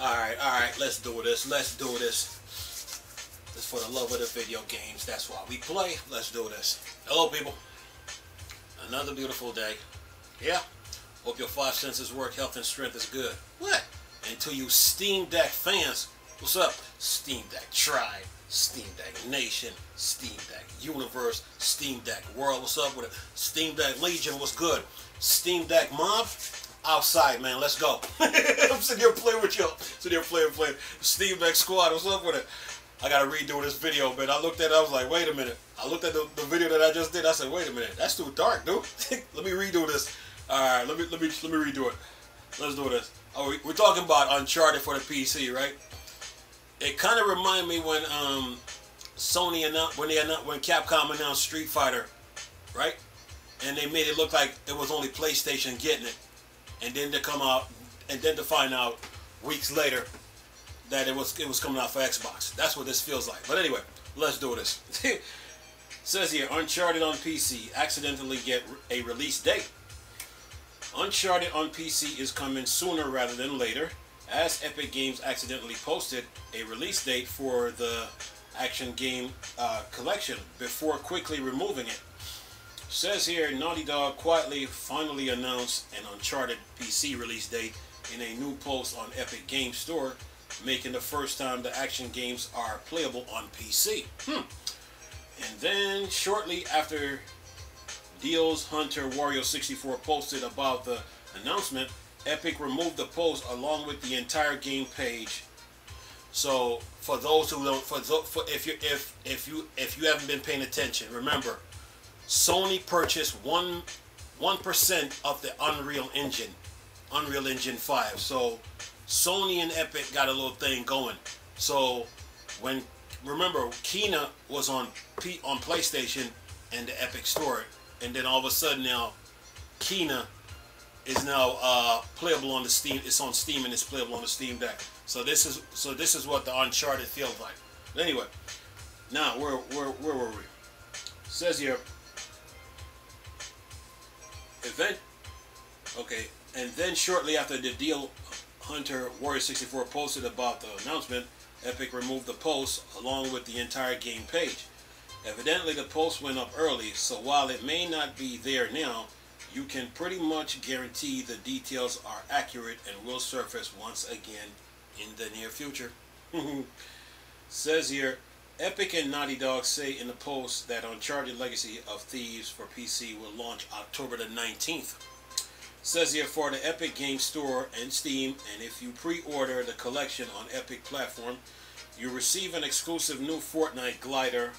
Alright, let's do this. Let's do this. Just for the love of the video games. That's why we play. Let's do this. Hello, people. Another beautiful day. Yeah. Hope your five senses work, health and strength is good. What? And to you Steam Deck fans, what's up? Steam Deck Tribe, Steam Deck Nation, Steam Deck Universe, Steam Deck World, what's up with it? Steam Deck Legion, what's good? Steam Deck Mob, outside, man, let's go. I'm sitting here playing with y'all. Sitting here playing. Steam Deck Squad, what's up with it? I gotta redo this video, man. I looked at it, I was like, wait a minute. I looked at the video that I just did, I said, wait a minute, that's too dark, dude. Let me redo this. Alright, let me redo it. Let's do this. Oh, we're talking about Uncharted for the PC, right? It kind of reminded me when Sony announced, when Capcom announced Street Fighter, right? And they made it look like it was only PlayStation getting it, and then to come out, and then to find out weeks later that it was coming out for Xbox. That's what this feels like. But anyway, let's do this. It says here, Uncharted on PC accidentally get a release date. Uncharted on PC is coming sooner rather than later, as Epic Games accidentally posted a release date for the action game collection before quickly removing it. Says here, Naughty Dog quietly finally announced an Uncharted PC release date in a new post on Epic Games Store, making the first time the action games are playable on PC. And then shortly after Deal's Hunter Wario 64 posted about the announcement, Epic removed the post along with the entire game page. So for those who don't, if you haven't been paying attention, remember, Sony purchased 1% of the Unreal Engine 5. So Sony and Epic got a little thing going. So remember, Kena was on PlayStation and the Epic Store. And then all of a sudden now, Kena is now playable on the Steam. It's on Steam and it's playable on the Steam Deck. So this is what the Uncharted feels like. But anyway, now where were we? It says here, and then shortly after the Deal Hunter Wario 64 posted about the announcement, Epic removed the post along with the entire game page. Evidently the post went up early, so while it may not be there now, you can pretty much guarantee the details are accurate and will surface once again in the near future. Says here, Epic and Naughty Dog say in the post that Uncharted Legacy of Thieves for PC will launch October the 19th. Says here, for the Epic Games Store and Steam, and if you pre-order the collection on Epic platform, you receive an exclusive new Fortnite glider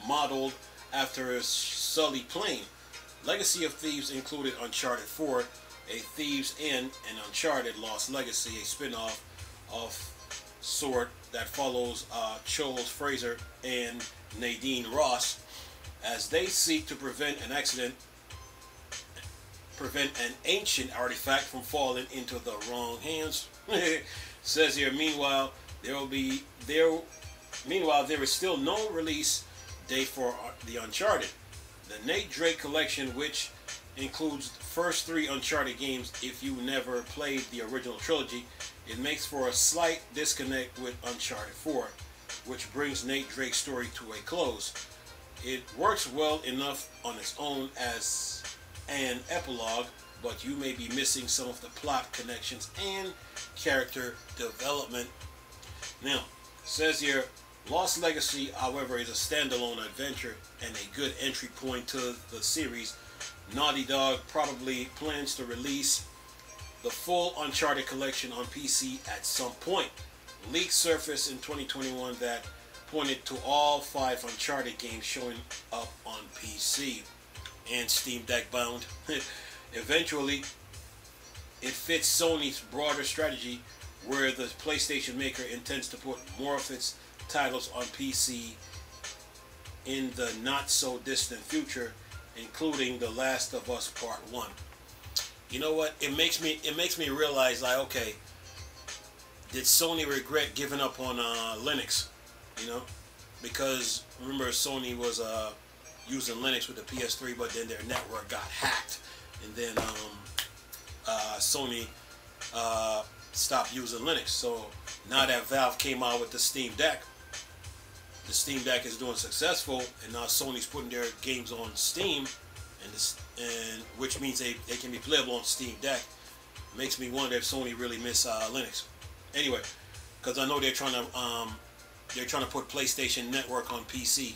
modeled after a Sully plane. Legacy of Thieves included Uncharted 4, A Thieves End, and Uncharted Lost Legacy, a spin-off of sort that follows Charles Fraser and Nadine Ross as they seek to prevent an ancient artifact from falling into the wrong hands. Says here, meanwhile, there is still no release date for the Uncharted. The Nate Drake collection, which includes the first 3 Uncharted games if you never played the original trilogy, it makes for a slight disconnect with Uncharted 4, which brings Nate Drake's story to a close. It works well enough on its own as an epilogue, but you may be missing some of the plot connections and character development. Now, says here, Lost Legacy, however, is a standalone adventure and a good entry point to the series. Naughty Dog probably plans to release the full Uncharted collection on PC at some point. Leaks surfaced in 2021 that pointed to all 5 Uncharted games showing up on PC and Steam Deck bound. Eventually, it fits Sony's broader strategy where the PlayStation maker intends to put more of its titles on PC in the not so distant future, including The Last of Us Part 1. You know what? It makes me realize, like, okay, did Sony regret giving up on Linux? You know, because remember Sony was using Linux with the PS3, but then their network got hacked, and then Sony stop using Linux. So now that Valve came out with the Steam Deck, the Steam Deck is doing successful, and now Sony's putting their games on Steam, and which means they can be playable on Steam Deck. Makes me wonder if Sony really miss Linux. Anyway, because I know they're trying to put PlayStation Network on PC.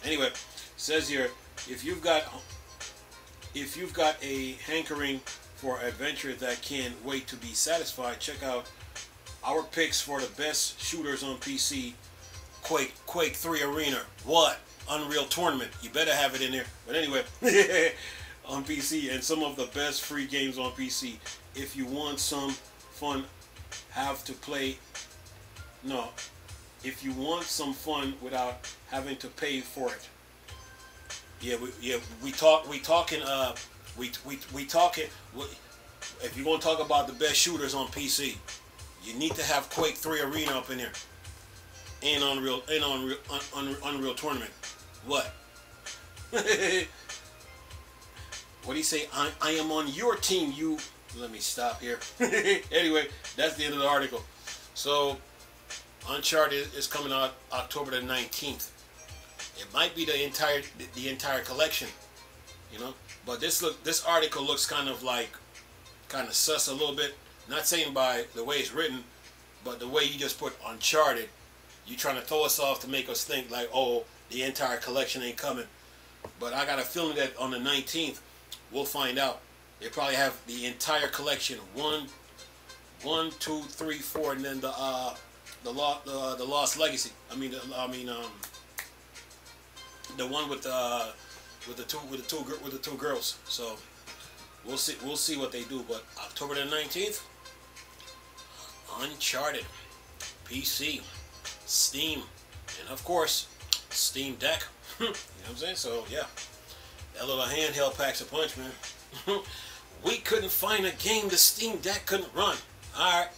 Anyway, it says here, if you've got a hankering for adventure that can't wait to be satisfied, check out our picks for the best shooters on PC. Quake 3 Arena. What? Unreal Tournament. You better have it in there. But anyway, on PC, and some of the best free games on PC. If you want some fun, have to play. No. If you want some fun without having to pay for it. We talking. If you want to talk about the best shooters on PC, you need to have Quake 3 Arena up in there. And Unreal Tournament. What? What do you say? I am on your team. You. Let me stop here. Anyway, that's the end of the article. So, Uncharted is coming out October the 19th. It might be the entire collection, you know. But this article looks kind of sus a little bit. Not saying by the way it's written, but the way you just put Uncharted. You trying to throw us off to make us think like, oh, the entire collection ain't coming. But I got a feeling that on the 19th, we'll find out. They probably have the entire collection, 1, 2, 3, 4, and then the Lost Legacy. The one with the two girls. So we'll see what they do. But October the 19th, Uncharted, PC, Steam, and of course Steam Deck. You know what I'm saying? So yeah, that little handheld packs a punch, man. We couldn't find a game the Steam Deck couldn't run. Alright.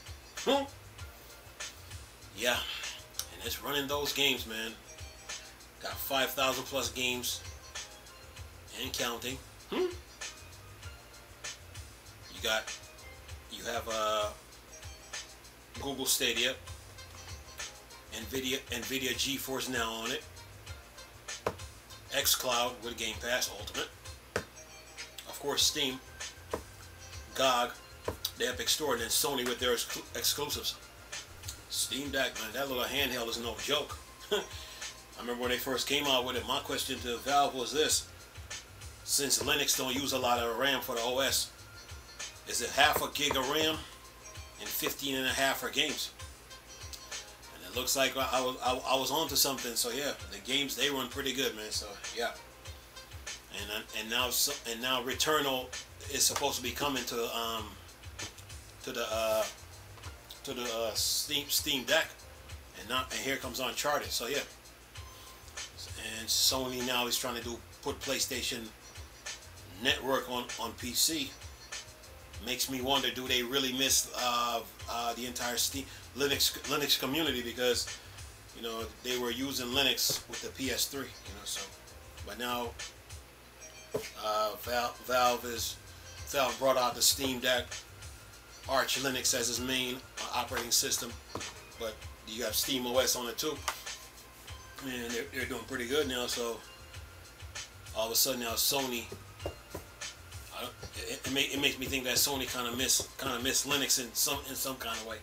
Yeah, and it's running those games, man. Got 5,000 plus games and counting. You have Google Stadia, Nvidia GeForce Now on it, xCloud with Game Pass Ultimate, of course Steam, GOG, the Epic Store, and then Sony with their exclusives. Steam Deck, man, that little handheld is no joke. I remember when they first came out with it, my question to Valve was this: since Linux don't use a lot of RAM for the OS, is it half a gig of RAM and 15.5 for games? And it looks like I was onto something. So yeah, the games, they run pretty good, man. So yeah, and now Returnal is supposed to be coming to the Steam Deck, and here comes Uncharted. So yeah, and Sony now is trying to put PlayStation Network on PC. Makes me wonder, do they really miss the entire Linux community, because you know they were using Linux with the PS3, you know. So, but now Valve brought out the Steam Deck, Arch Linux as its main operating system, but you have Steam OS on it too, and they're doing pretty good now. So all of a sudden now Sony, it makes me think that Sony kind of miss Linux in some kind of way,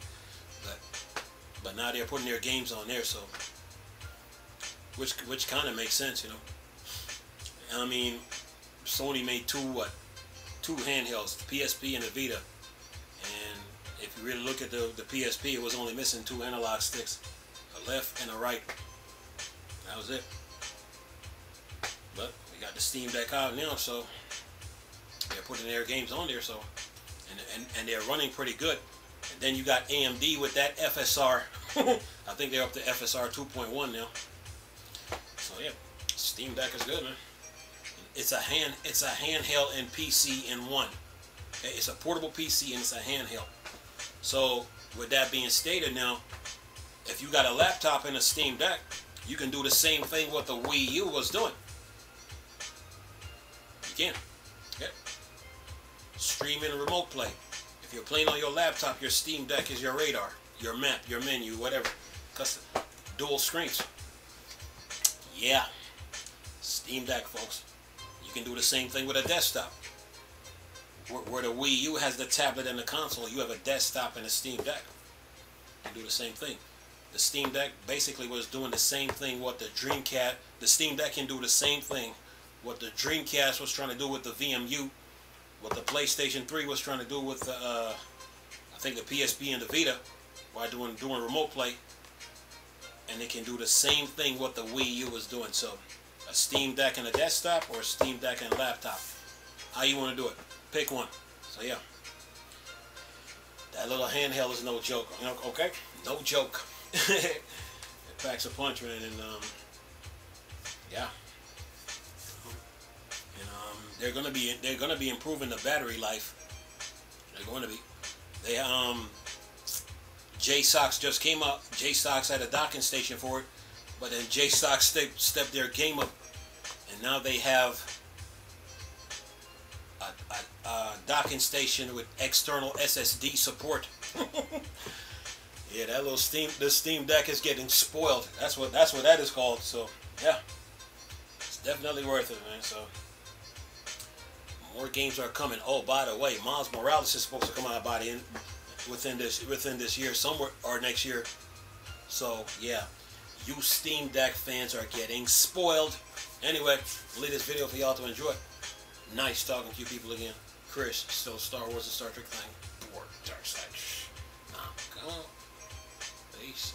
but now they're putting their games on there, so which kind of makes sense, you know. I mean, Sony made two handhelds, the PSP and the Vita, and if you really look at the PSP, it was only missing 2 analog sticks, a left and a right. That was it. But we got the Steam Deck out now, so they're putting their games on there, so and they're running pretty good. And then you got AMD with that FSR. I think they're up to FSR 2.1 now. So yeah, Steam Deck is good, man. It's a handheld and PC in one. Okay? It's a portable PC and it's a handheld. So with that being stated, now if you got a laptop and a Steam Deck, you can do the same thing what the Wii U was doing. You can. Okay? Stream and remote play. If If you're playing on your laptop, your Steam Deck is your radar, your map, your menu, whatever. Custom, dual screens. Yeah, Steam Deck, folks. You can do the same thing with a desktop. Where the Wii U has the tablet and the console, you have a desktop and a Steam Deck. You do the same thing. The Steam Deck basically was doing the same thing what the Dreamcast. The Steam Deck can do the same thing what the Dreamcast was trying to do with the VMU, what the PlayStation 3 was trying to do with the, I think the PSP and the Vita, while doing remote play. And it can do the same thing what the Wii U was doing. So, a Steam Deck and a desktop, or a Steam Deck and a laptop. How you want to do it? Pick one. So yeah, that little handheld is no joke. You know, okay, no joke. It packs a punch, man, and yeah. And they're gonna be improving the battery life. They're going to be. They JSOX just came up. JSOX had a docking station for it, but then JSOX stepped their game up, and now they have a docking station with external SSD support. Yeah, that little Steam Deck is getting spoiled. That's what that is called. So yeah, it's definitely worth it, man. So more games are coming. Oh, by the way, Miles Morales is supposed to come out within this year, somewhere or next year. So yeah, you Steam Deck fans are getting spoiled. Anyway, I'll leave this video for y'all to enjoy. Nice talking to you people again. Chris, still Star Wars and Star Trek thing. Or Dark Side. Nah, come on. Peace.